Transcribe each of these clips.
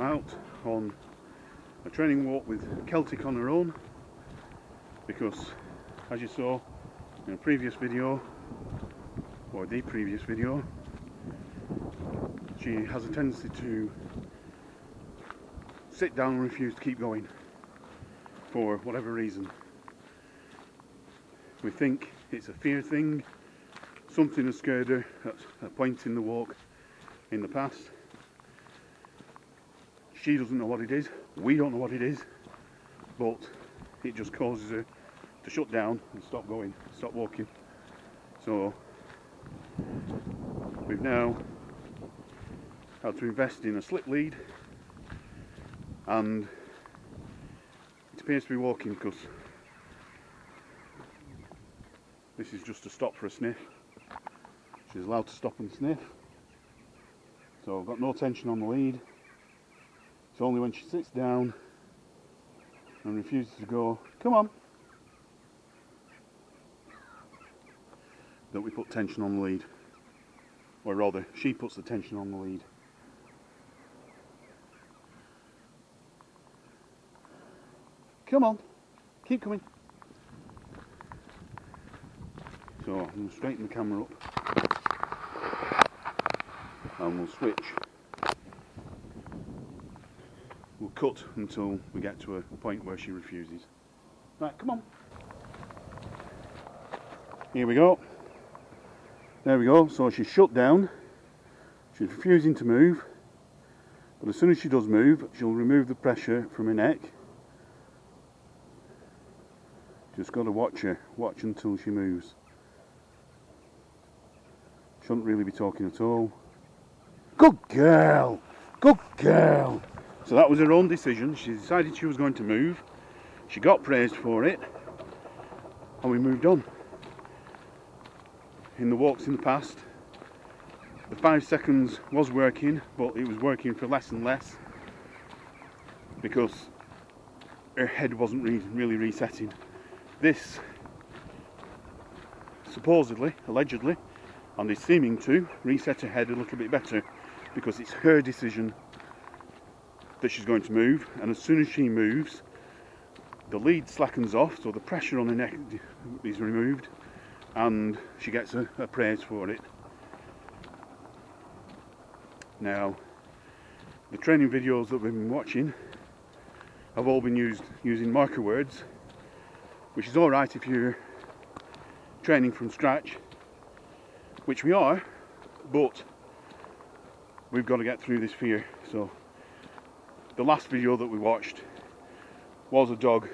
out on a training walk with Celtic on her own, because as you saw in a previous video, or the previous video, she has a tendency to sit down and refuse to keep going for whatever reason. We think it's a fear thing, something has scared her at a point in the walk in the past. She doesn't know what it is, we don't know what it is, but it just causes her to shut down and stop going, stop walking. So we've now had to invest in a slip lead, and it appears to be working, because this is just a stop for a sniff. She's allowed to stop and sniff, so I've got no tension on the lead. It's only when she sits down and refuses to go, come on, that we put tension on the lead. Or rather, she puts the tension on the lead. Come on, keep coming. So I'm going to straighten the camera up and we'll switch. We'll cut until we get to a point where she refuses. Right, come on. Here we go. There we go. So she's shut down. She's refusing to move. But as soon as she does move, she'll remove the pressure from her neck. Just got to watch her. Watch until she moves. Shouldn't really be talking at all. Good girl! Good girl! So that was her own decision. She decided she was going to move. She got praised for it, and we moved on. In the walks in the past, the 5 seconds was working, but it was working for less and less because her head wasn't really resetting. This supposedly, allegedly, and is seeming to reset her head a little bit better, because it's her decision that she's going to move, and as soon as she moves, the lead slackens off, so the pressure on her neck is removed, and she gets a praise for it. Now, the training videos that we've been watching have all been using marker words, which is alright if you're training from scratch, which we are, but we've got to get through this fear. So the last video that we watched was a dog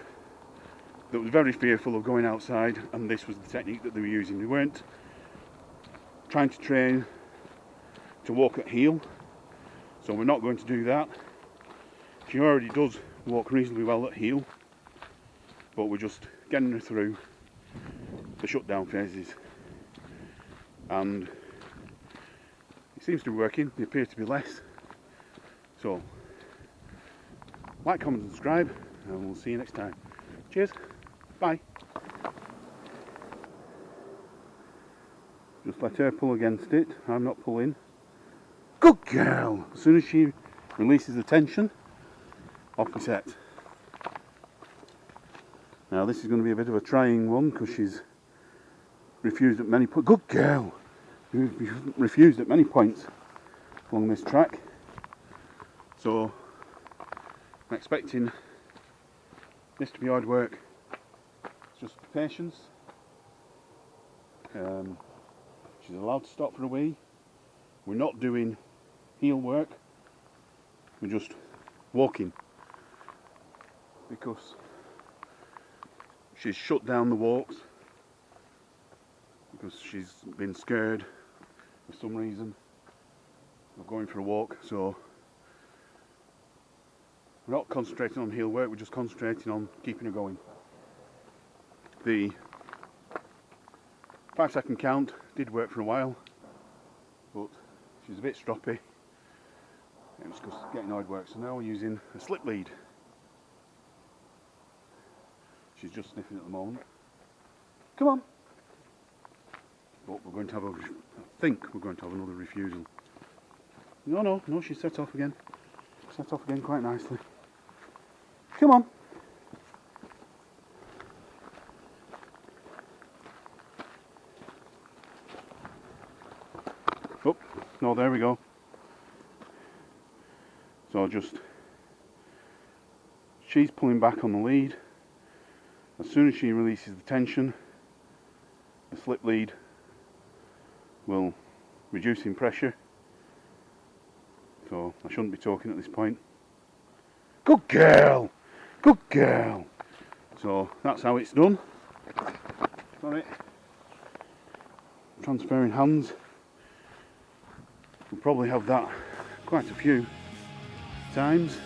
that was very fearful of going outside, and this was the technique that they were using. They weren't trying to train to walk at heel, so we're not going to do that. She already does walk reasonably well at heel, but we're just getting her through the shutdown phases, and it seems to be working. They appear to be less. So like, comment and subscribe, and we'll see you next time. Cheers, bye. Just let her pull against it, I'm not pulling. Good girl! As soon as she releases the tension, off we set. Now this is going to be a bit of a trying one, because she's refused at many points. Good girl! Refused at many points along this track. So I'm expecting this to be hard work. It's just patience. She's allowed to stop for a wee. We're not doing heel work. We're just walking, because she's shut down the walks because she's been scared for some reason of going for a walk. So we're not concentrating on heel work, we're just concentrating on keeping her going. The 5 second count did work for a while, but she's a bit stroppy. It was just getting hard work, so now we're using a slip lead. She's just sniffing at the moment. Come on! But we're going to have I think we're going to have another refusal. No, she's set off again. set off again quite nicely. Come on. Oh, no, there we go. So she's pulling back on the lead. As soon as she releases the tension, the slip lead will reduce in pressure. So I shouldn't be talking at this point. Good girl! Good girl! So that's how it's done. Got it. Transferring hands. We'll probably have that quite a few times.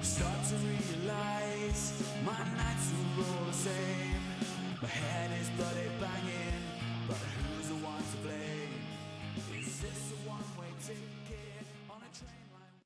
Start to realize my nights are all the same. My head is bloody banging, but